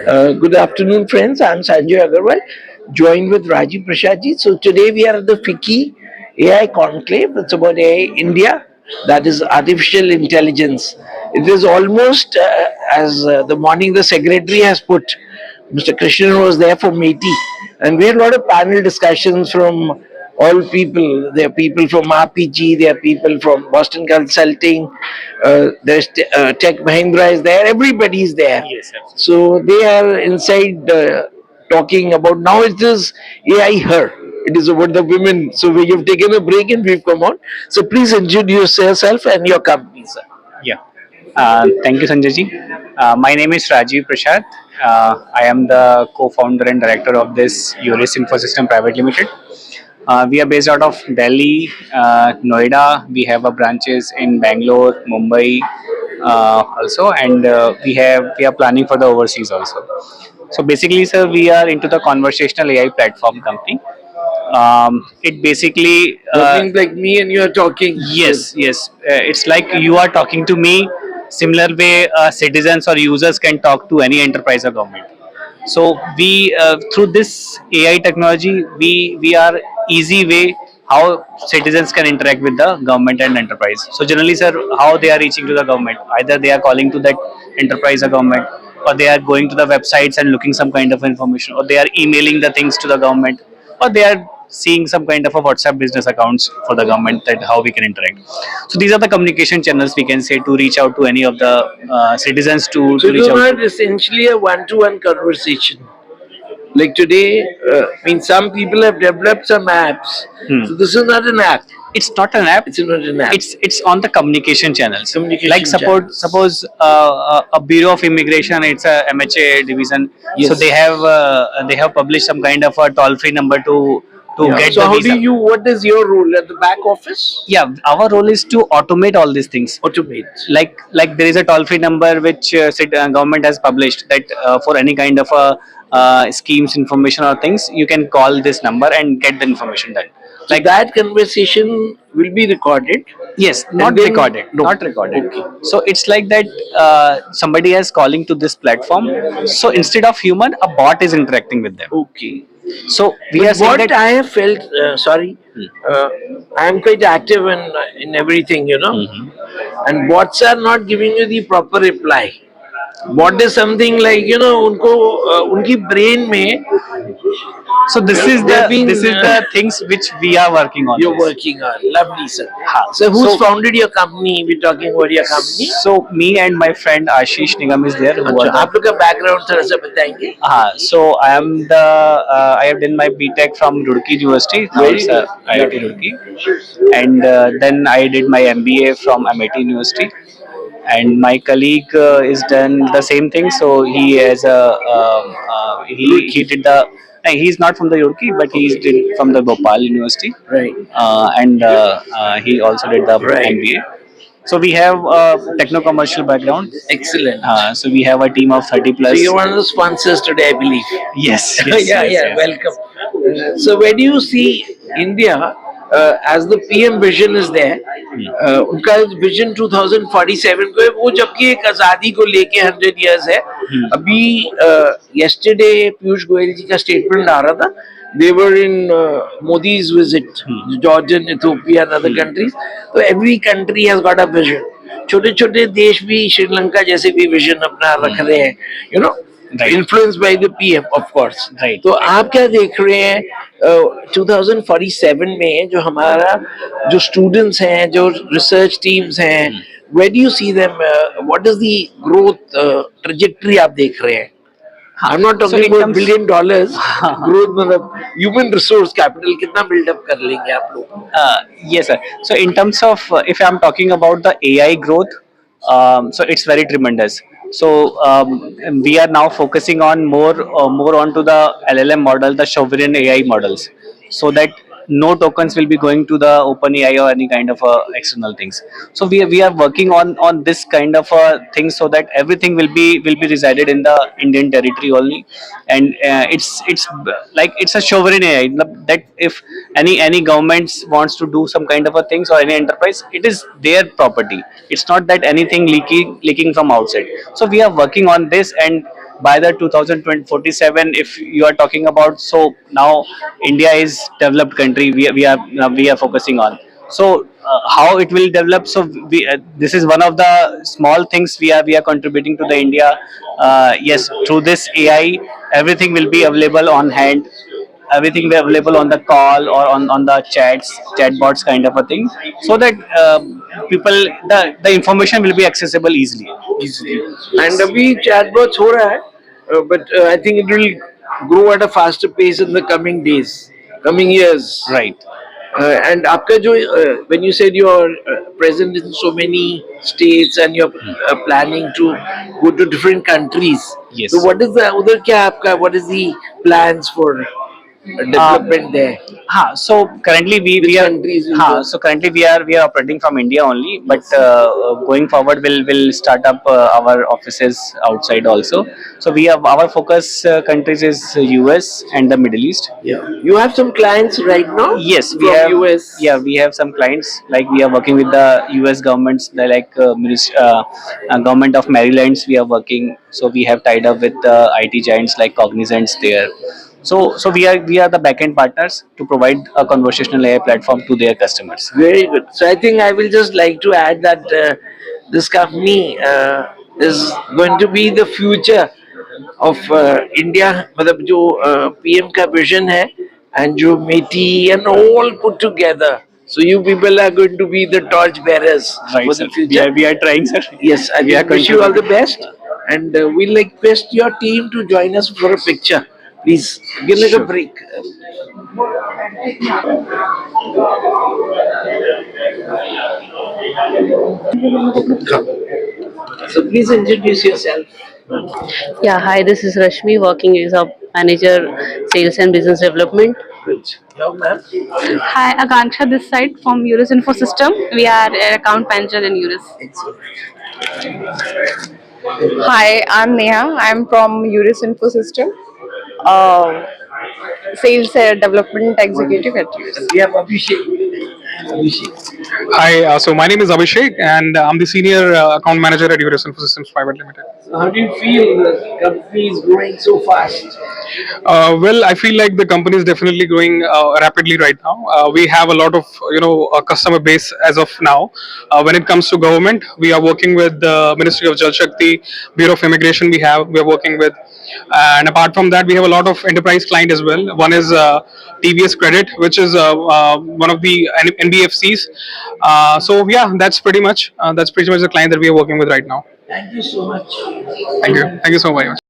Good afternoon, friends. I'm Sanjay Agarwal, joined with Rajiv Prashadji. So today we are at the FICCI AI Conclave. It's about AI India, that is artificial intelligence. It is almost as the morning the secretary has put. Mr. Krishnan was there for METI, and we had a lot of panel discussions from all people. There are people from RPG, there are people from Boston Consulting, there's Tech Mahindra is there, everybody is there. Yes, absolutely. So they are inside talking about now it is AI her. It is about the women. So we have taken a break and we've come on. So please introduce yourself and your company, sir. Yeah. Thank you, Sanjay ji. My name is Rajiv Prashad. I am the co-founder and director of this Uris Infosystem Private Limited. We are based out of Delhi, Noida. We have branches in Bangalore, Mumbai, also, and we are planning for the overseas also. So basically, sir, we are into the conversational AI platform company. It basically That means like me and you are talking. yes, yes. It's like you are talking to me. Similar way, citizens or users can talk to any enterprise or government. So we through this AI technology, we are easy way how citizens can interact with the government and enterprise. So generally, sir, how they are reaching to the government? Either they are calling to that enterprise or government, or they are going to the websites and looking some kind of information, or they are emailing the things to the government, or they are seeing some kind of a WhatsApp business accounts for the government, that how we can interact. So these are the communication channels we can say to reach out to any of the citizens So to it reach is out not to. essentially a one-to-one conversation. Like today, some people have developed some apps. Hmm. So this is not an app. It's not an app. It's not an app. It's on the communication channels. Like Communication suppose channels. a Bureau of Immigration, it's a MHA division. So Yes. they have published some kind of a toll free number to Yeah. get So the how do visa. you? What is your role at the back office? Yeah, our role is to automate all these things. Automate. Like there is a toll free number which government has published, that for any kind of schemes information or things, you can call this number and get the information done. So Like that conversation will be recorded. yes, And not then recorded, no. not recorded. Okay. So it's like that somebody is calling to this platform. So instead of human, a bot is interacting with them. Okay. So we But are saying what that. I have felt, sorry, uh, I am quite active in everything, Mhm. and bots are not giving you the proper reply. Bot is something like उनको उनकी brain में So they have been this is the things which we are working on. you're This. working on. Lovely, sir. Ha. So who's So founded your company? We're talking about your company. so me and my friend Ashish Nigam is there. Who अच्छा, are the आप लोग का background थोड़ा सा बताएंगे? so I am the I have done my BTech from Roorkee University. Now Very it's good. IIT Roorkee, and then I did my MBA from MIT University. And my colleague is done the same thing. So he has a he did the. He's not from the Roorkee, but he did from the Bhopal University, Right. and he also did the Right. MBA. So we have a techno-commercial background. Excellent. So we have a team of 30 So plus. you're one of the sponsors today, I believe. Yes, Yeah, yes, yes, yeah. yes. Welcome. So where do you see India as the PM vision is there? उनका vision 2047 को है, वो जबकि एक आजादी को लेके 100 years है. अभी yesterday पीयूष गोयल जी का statement आ रहा था. They were in Modi's visit, Jordan, Ethiopia, and other countries. So every country has got a vision. छोटे छोटे देश भी श्रीलंका जैसे भी विजन अपना रख रहे हैं, Right. influenced by the PM, of course. Right. तो आप क्या देख रहे हैं 2047 में जो हमारा जो स्टूडेंट्स हैं, जो रिसर्च टीम्स हैं, where do you see them? What is the growth trajectory आप देख रहे हैं? I'm not So talking in about terms- $1 billion growth, मतलब human resource capital कितना build up कर लेंगे आप लोग? Yes, sir. So in terms of if I'm talking about the AI growth, so it's very tremendous. So we are now focusing on more onto the LLM model, the sovereign AI models, so that no tokens will be going to the OpenAI or any kind of external things. So we are working on this kind of thing, so that everything will be resided in the Indian territory only, and it's like it's a sovereign AI, that if any governments wants to do some kind of a things, or any enterprise, it is their property. It's not that anything leaking from outside. So we are working on this, and by the 2047, if you are talking about, so now India is developed country, we are focusing on. So how it will develop, so this is one of the small things we are contributing to the India. Yes, through this AI, everything will be available on hand, everything will be available on the call or on the chatbots kind of a thing, so that people, the information will be accessible easily. And अभी chatbots हो रहा है, but I think it will grow at a faster pace in the coming days, coming years. Right. And आपका जो when you said you are present in so many states and you're planning to go to different countries. Yes. So what is the उधर क्या आपका, what is the plans for development there? So currently Which we are countries will go? so currently we are operating from India only, but going forward we'll start up our offices outside also. So we have our focus countries is US and the Middle East. Yeah. You have some clients right now? Yes, we from have. US. Yeah, we have some clients, like we are working with the US governments, like government of Maryland. We are working, so we have tied up with IT giants like Cognizant there. So we are the backend partners to provide a conversational AI platform to their customers. Very good. So I think I will just like to add that this company is going to be the future of India. मतलब जो PM का vision है and जो METI and all put together. So you people are going to be the torch bearers Right, for sir. the future. We are trying, sir. Yes, I We are wish you all the contributing. best, and we'll request your team to join us for a picture. Please give us a Sure. break. So please introduce yourself. Yeah, hi, this is Rashmi, working as a manager, sales and business development. Good. Yeah, ma'am. Hi, Akanksha this side from Eurus Info System. We are an account manager in Eurus. Excellent. Hi, I'm Neha. I'm from Eurus Info System, uh, sales development executive at Eurus. We have Abhishek. Abhishek. Hi, so my name is Abhishek, and I'm the senior account manager at Eurus Info Systems Private Limited. So how do you feel the company is growing so fast? Well, I feel like the company is definitely growing rapidly right now. We have a lot of customer base as of now. When it comes to government, we are working with the Ministry of Jal Shakti, Bureau of Immigration. We are working with, and apart from that, we have a lot of enterprise client as well. One is TVS Credit, which is one of the NBFCs. So yeah, that's pretty much the client that we are working with right now. Thank you so much. Thank you so very much.